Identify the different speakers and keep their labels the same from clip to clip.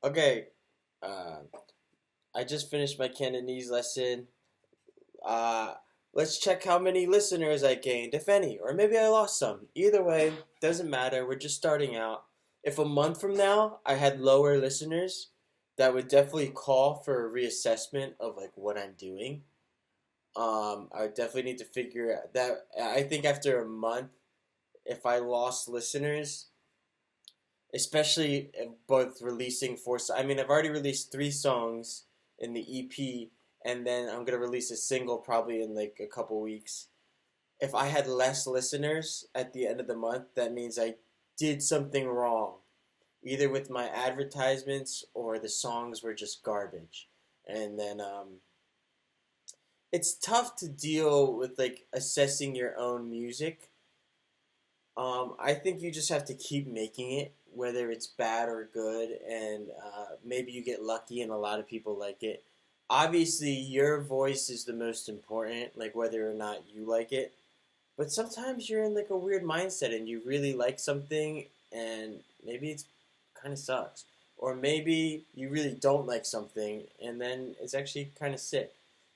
Speaker 1: Okay, uh, I just finished my Cantonese lesson. Uh, let's check how many listeners I gained, if any, or maybe I lost some. Either way, doesn't matter. We're just starting out. If a month from now I had lower listeners, that would definitely call for a reassessment of like what I'm doing. I would definitely need to figure out that. I think after a month, if I lost listeners, especially both releasing four. I mean, I've already released three songs in the EP, and then I'm gonna release a single probably in like a couple weeks. If I had less listeners at the end of the month, that means I did something wrong, either with my advertisements or the songs were just garbage. And then it's tough to deal with like assessing your own music. I think you just have to keep making it, whether it's bad or good, and maybe you get lucky and a lot of people like it. Obviously, your voice is the most important, like whether or not you like it. But sometimes you're in like a weird mindset and you really like something, and maybe it's kind of sucks. Or maybe you really don't like something, and then it's actually kind of sick.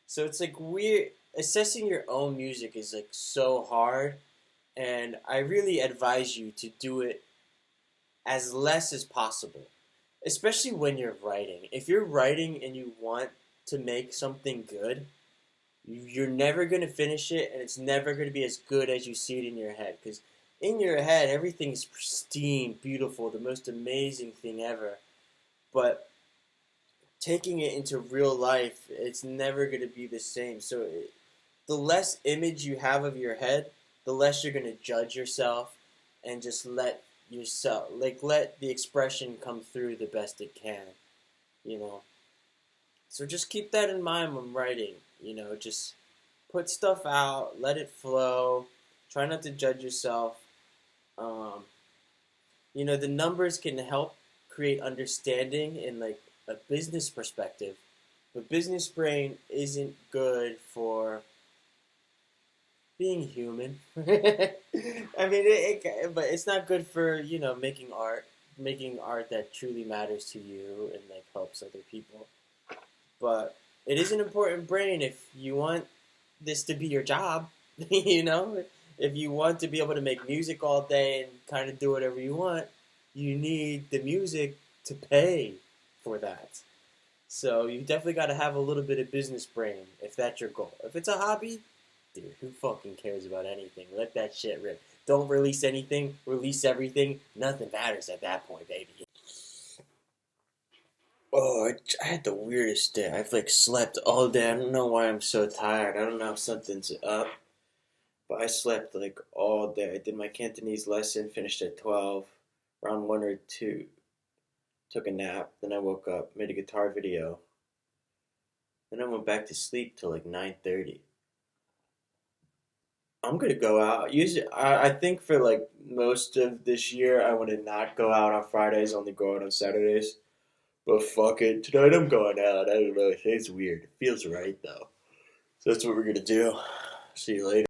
Speaker 1: So it's like weird. Assessing your own music is like so hard, and I really advise you to do it as less as possible, especially when you're writing. If you're writing and you want to make something good, you're never going to finish it, and it's never going to be as good as you see it in your head. Because in your head, everything's pristine, beautiful, the most amazing thing ever. But taking it into real life, it's never going to be the same. So the less image you have of your head, the less you're going to judge yourself and just let yourself, like, let the expression come through the best it can, you know? So just keep that in mind when writing, just put stuff out, let it flow, try not to judge yourself. Um, the numbers can help create understanding in like a business perspective, but business brain isn't good for being human. I mean, but it's not good for making art that truly matters to you and like helps other people. But it is an important brain if you want this to be your job. If you want to be able to make music all day and kind of do whatever you want, you need the music to pay for that. So you definitely got to have a little bit of business brain if that's your goal. If it's a hobby, dude, who fucking cares about anything? Let that shit rip. Don't release anything, release everything. Nothing matters at that point, baby. Oh, I had the weirdest day. I've like slept all day. I don't know why I'm so tired. I don't know if something's up, but I slept like all day. I did my Cantonese lesson, finished at 12, around 1 or 2. Took a nap, then I woke up, made a guitar video. Then I went back to sleep till like 9:30. I'm gonna go out. Usually, I think for like most of this year, I want to not go out on Fridays, only go out on Saturdays. But fuck it, tonight I'm going out. I don't know. It's weird. It feels right though. So that's what we're gonna do. See you later.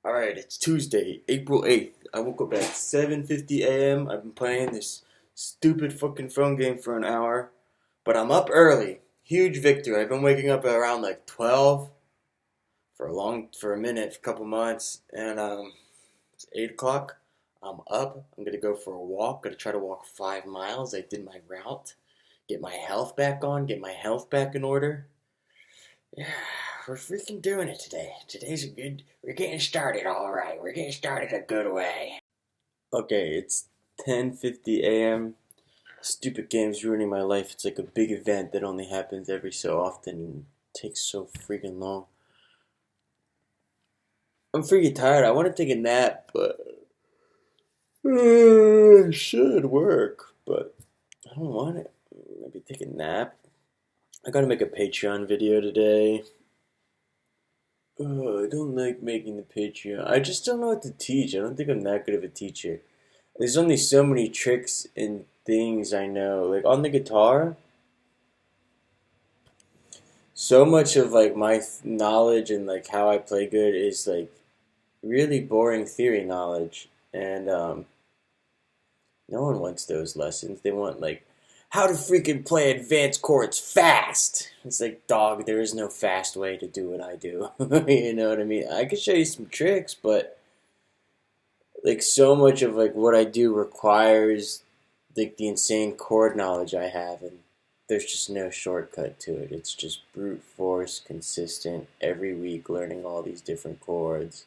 Speaker 1: All right, it's Tuesday, April 8th. I woke up at 7:50 a.m. I've been playing this stupid fucking phone game for an hour, but I'm up early. Huge victory. I've been waking up at around like 12 for a minute, a couple months, and it's 8 o'clock. I'm up. I'm gonna go for a walk. Gonna try to walk 5 miles. I did my route. Get my health back on. Get my health back in order. Yeah, we're freaking doing it today. Today's a good. We're getting started all right. We're getting started a good way. Okay, it's 10:50 a.m. Stupid game's ruining my life. It's like a big event that only happens every so often and takes so freaking long. I'm freaking tired. I want to take a nap, but it should work. But I don't want it. Maybe take a nap. I gotta make a Patreon video today. I don't like making the Patreon. I just don't know what to teach. I don't think I'm that good of a teacher. There's only so many tricks and things I know. Like on the guitar, so much of like my knowledge and like how I play good is like really boring theory knowledge, and no one wants those lessons. They want like how to freaking play advanced chords fast. It's like, dog, there is no fast way to do what I do. You know what I mean? I could show you some tricks, but like so much of like what I do requires like the insane chord knowledge I have, and there's just no shortcut to it. It's just brute force, consistent, every week learning all these different chords.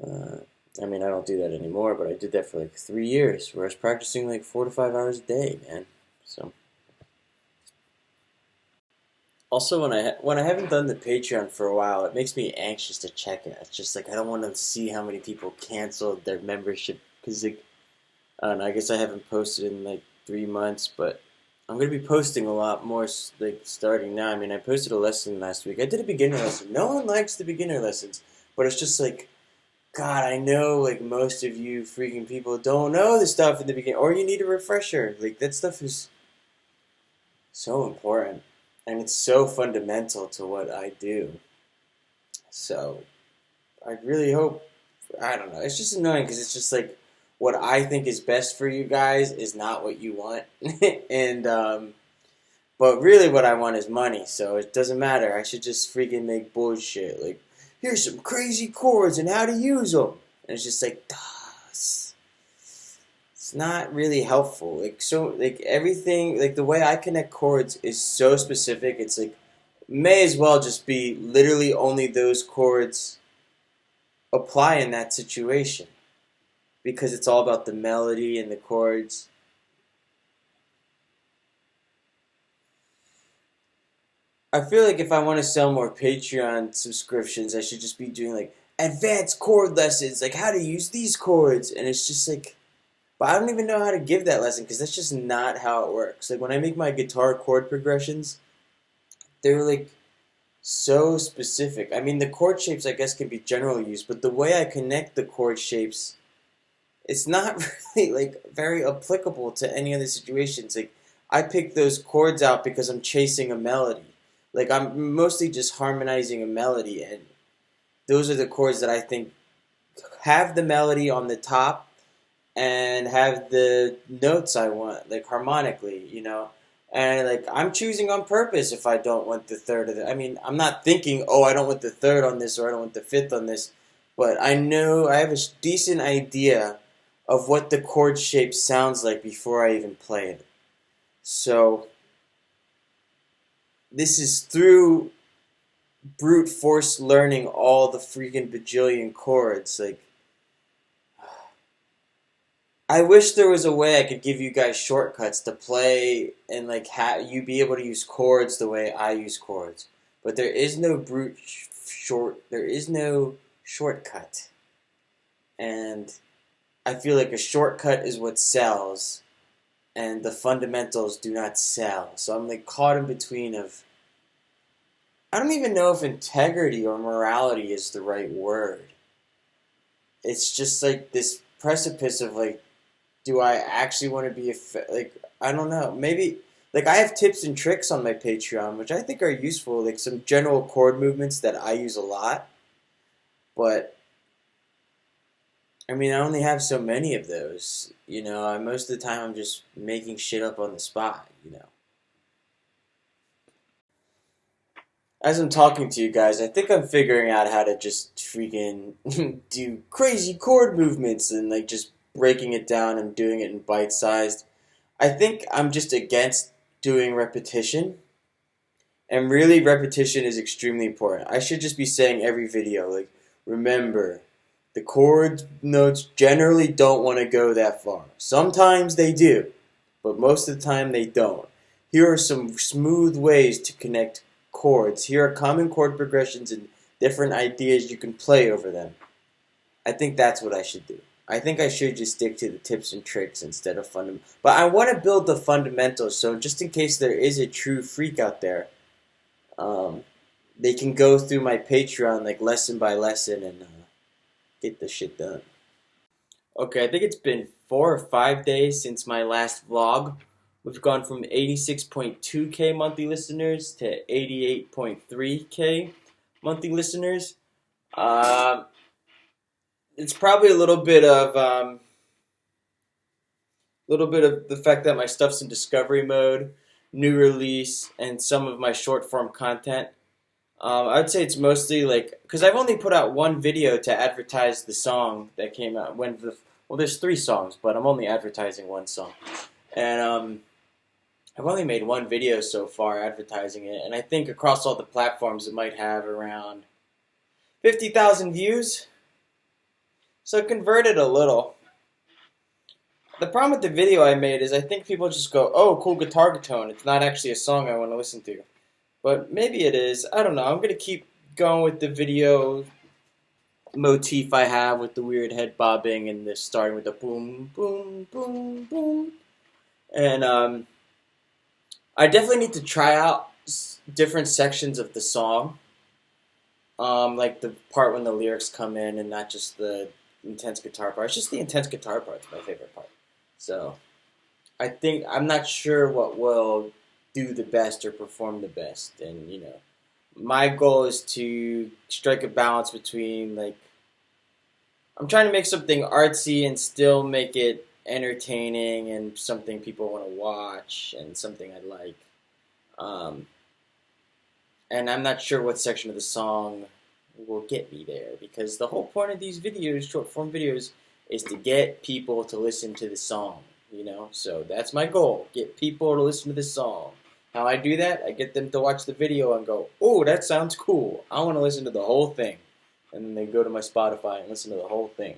Speaker 1: Uh, I mean, I don't do that anymore, but I did that for like 3 years, where I was practicing like 4 to 5 hours a day, man. So, also when I haven't done the Patreon for a while, it makes me anxious to check it. It's just like I don't want to see how many people canceled their membership because like I don't know. I guess I haven't posted in like 3 months, but I'm gonna be posting a lot more like starting now. I mean, I posted a lesson last week. I did a beginner lesson. No one likes the beginner lessons, but it's just like God, I know like most of you freaking people don't know the stuff in the beginning, or you need a refresher. Like that stuff is so important, and it's so fundamental to what I do. So I really hope. I don't know. It's just annoying because it's just like what I think is best for you guys is not what you want, and but really what I want is money. So it doesn't matter. I should just freaking make bullshit like here's some crazy chords and how to use them. And it's just like, it's not really helpful. Like so, like everything, like the way I connect chords is so specific. It's like may as well just be literally only those chords apply in that situation because it's all about the melody and the chords. I feel like if I want to sell more Patreon subscriptions, I should just be doing like advanced chord lessons, like how to use these chords. And it's just like, but I don't even know how to give that lesson because that's just not how it works. Like when I make my guitar chord progressions, they're like so specific. I mean, the chord shapes I guess can be generally used, but the way I connect the chord shapes, it's not really like very applicable to any other situations. Like I pick those chords out because I'm chasing a melody. Like I'm mostly just harmonizing a melody, and those are the chords that I think have the melody on the top and have the notes I want, like harmonically, you know. And like I'm choosing on purpose if I don't want the third of the. I mean, I'm not thinking, oh, I don't want the third on this or I don't want the fifth on this, but I know I have a decent idea of what the chord shape sounds like before I even play it. So this is through brute force learning all the freaking bajillion chords. Like, I wish there was a way I could give you guys shortcuts to play and like you be able to use chords the way I use chords. But there is no there is no shortcut. And I feel like a shortcut is what sells and the fundamentals do not sell. So I'm like caught in between of I don't even know if integrity or morality is the right word. It's just like this precipice of like, do I actually want to be like I don't know. Maybe like I have tips and tricks on my Patreon, which I think are useful. Like some general chord movements that I use a lot, but I mean I only have so many of those. You know, most of the time I'm just making shit up on the spot. You know. As I'm talking to you guys, I think I'm figuring out how to just freaking do crazy chord movements and like just breaking it down and doing it in bite sized. I think I'm just against doing repetition. And really, repetition is extremely important. I should just be saying every video, like, remember, the chord notes generally don't want to go that far. Sometimes they do, but most of the time they don't. Here are some smooth ways to connect chords. Here are common chord progressions and different ideas you can play over them. I think that's what I should do. I think I should just stick to the tips and tricks instead of fundamentals. But I want to build the fundamentals, so just in case there is a true freak out there, they can go through my Patreon like lesson by lesson and get the shit done. Okay, I think it's been 4 or 5 days since my last vlog. We've gone from 86.2K monthly listeners to 88.3K monthly listeners. It's probably a little bit of A little bit of the fact that my stuff's in discovery mode, new release, and some of my short form content. I'd say it's mostly like because I've only put out one video to advertise the song that came out when well, there's three songs, but I'm only advertising one song, and I've only made one video so far advertising it, and I think across all the platforms it might have around 50,000 views. So it converted a little. The problem with the video I made is I think people just go, "Oh, cool guitar tone." It's not actually a song I want to listen to. But maybe it is. I don't know. I'm gonna keep going with the video motif I have with the weird head bobbing and the starting with the boom, boom, boom, boom. And I definitely need to try out different sections of the song, like the part when the lyrics come in and not just the intense guitar part. It's just the intense guitar part's my favorite part. So I think I'm not sure what will do the best or perform the best, and my goal is to strike a balance between like I'm trying to make something artsy and still make it entertaining and something people want to watch and something I like. Um, and I'm not sure what section of the song will get me there because the whole point of these videos, short form videos, is to get people to listen to the song. So that's my goal: get people to listen to the song. How I do that? I get them to watch the video and go, "Oh, that sounds cool. I want to listen to the whole thing." And then they go to my Spotify and listen to the whole thing.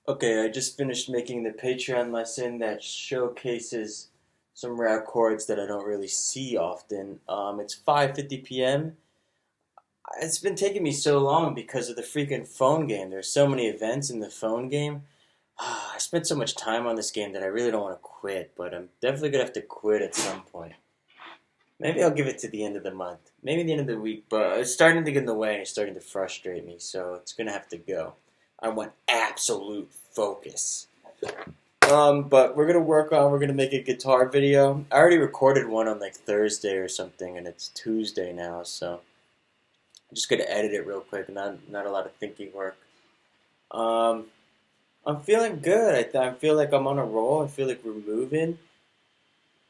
Speaker 1: Okay, I just finished making the Patreon lesson that showcases some rare chords that I don't really see often. It's 5:50 p.m. It's been taking me so long because of the freaking phone game. There's so many events in the phone game. I spent so much time on this game that I really don't want to quit, but I'm definitely going to have to quit at some point. Maybe I'll give it to the end of the month. Maybe the end of the week, but it's starting to get in the way and it's starting to frustrate me, so it's going to have to go. I want absolute focus. But we're going to make a guitar video. I already recorded one on like Thursday or something, and it's Tuesday now, so I'm just going to edit it real quick, not a lot of thinking work. I'm feeling good. I feel like I'm on a roll. I feel like we're moving.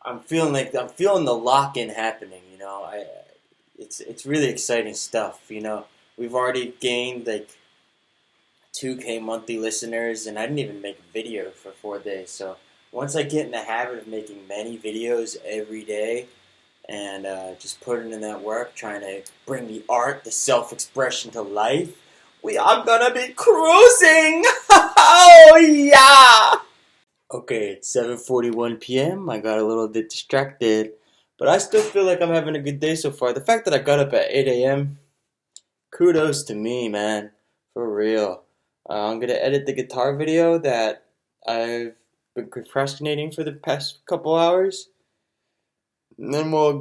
Speaker 1: I'm feeling the lock-in happening. It's really exciting stuff. We've already gained like 2K monthly listeners, and I didn't even make a video for 4 days. So once I get in the habit of making many videos every day, and just putting in that work, trying to bring the art, the self-expression to life, we are gonna be cruising! Oh yeah! Okay, it's 7:41 p.m. I got a little bit distracted, but I still feel like I'm having a good day so far. The fact that I got up at 8 a.m., kudos to me, man. For real. I'm gonna edit the guitar video that I've been procrastinating for the past couple hours. And then we'll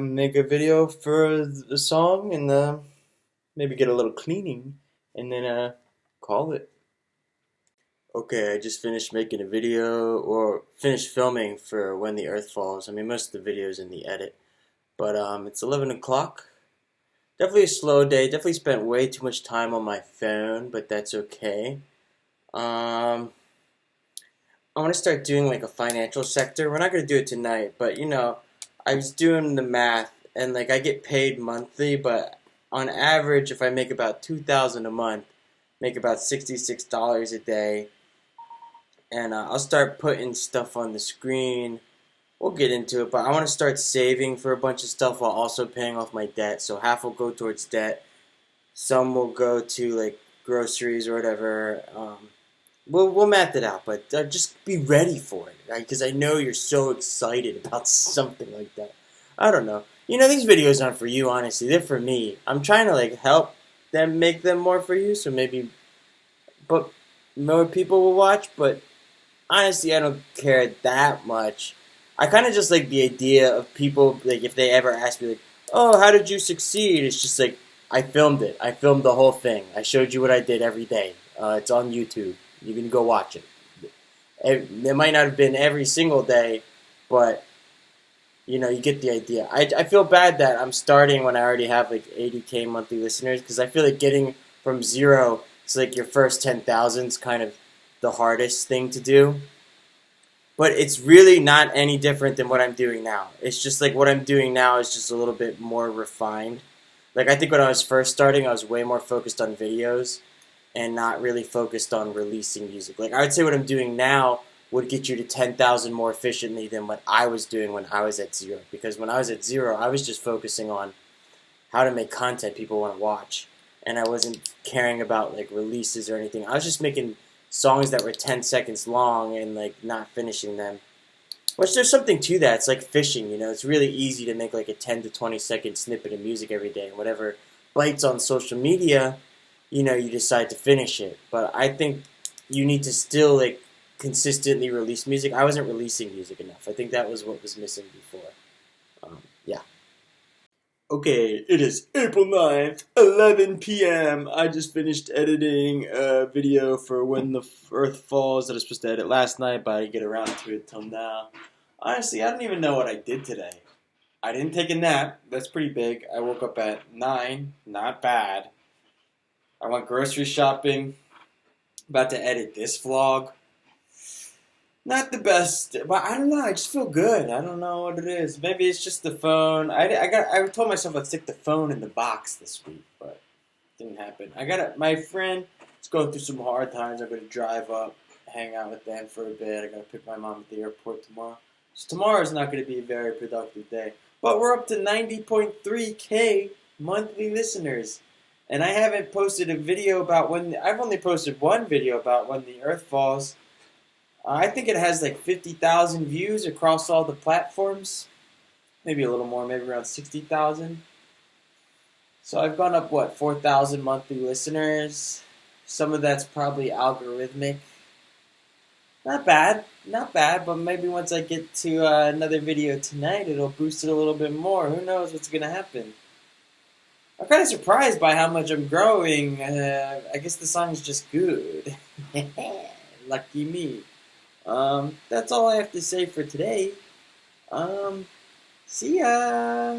Speaker 1: make a video for the song and maybe get a little cleaning and then call it. Okay, I just finished making a video or finished filming for When the Earth Falls. I mean, most of the video's in the edit, but it's 11 o'clock. Definitely a slow day. Definitely spent way too much time on my phone, but that's okay. I want to start doing like a financial sector. We're not going to do it tonight, but I was doing the math and like I get paid monthly, but on average, if I make about $2,000 a month, make about $66 a day, and I'll start putting stuff on the screen. We'll get into it, but I want to start saving for a bunch of stuff while also paying off my debt. So half will go towards debt, some will go to like groceries or whatever. We'll math it out, but just be ready for it, right? Because I know you're so excited about something like that. I don't know. These videos aren't for you, honestly. They're for me. I'm trying to like help them make them more for you, so maybe, but more people will watch. But honestly, I don't care that much. I kind of just like the idea of people like if they ever ask me like, "Oh, how did you succeed?" It's just like I filmed it. I filmed the whole thing. I showed you what I did every day. It's on YouTube. You can go watch it. It might not have been every single day, but you get the idea. I feel bad that I'm starting when I already have like 80K monthly listeners because I feel like getting from zero to like your first 10,000 is kind of the hardest thing to do. but it's really not any different than what I'm doing now. It's just like what I'm doing now is just a little bit more refined. Like I think when I was first starting, I was way more focused on videos and not really focused on releasing music. Like I would say what I'm doing now would get you to 10,000 more efficiently than what I was doing when I was at zero. Because when I was at zero, I was just focusing on how to make content people want to watch, and I wasn't caring about like releases or anything. I was just making songs that were 10 seconds long and like not finishing them. Which there's something to that. It's like fishing, you know. It's really easy to make like a 10 to 20-second snippet of music every day, and whatever bites on social media, you know, you decide to finish it. But I think you need to still like consistently release music. I wasn't releasing music enough. I think that was what was missing before. Yeah. Okay, it is April 9th, 11 p.m. I just finished editing a video for When the Earth Falls that I was supposed to edit last night, but I didn't get around to it till now. Honestly, I don't even know what I did today. I didn't take a nap. That's pretty big. I woke up at 9. Not bad. I went grocery shopping. About to edit this vlog. Not the best, but I don't know. I just feel good. I don't know what it is. Maybe it's just the phone. I told myself I'd stick the phone in the box this week, but it didn't happen. My friend is going through some hard times. I'm going to drive up, hang out with them for a bit. I got to pick my mom at the airport tomorrow. So tomorrow is not going to be a very productive day. But we're up to 90.3K monthly listeners. And I haven't posted a video about I've only posted one video about when the Earth falls. I think it has like 50,000 views across all the platforms. Maybe a little more, maybe around 60,000. So I've gone up, 4,000 monthly listeners. Some of that's probably algorithmic. Not bad, but maybe once I get to another video tonight, it'll boost it a little bit more. Who knows what's going to happen? I'm kind of surprised by how much I'm growing. I guess the song's just good. Lucky me. That's all I have to say for today. See ya!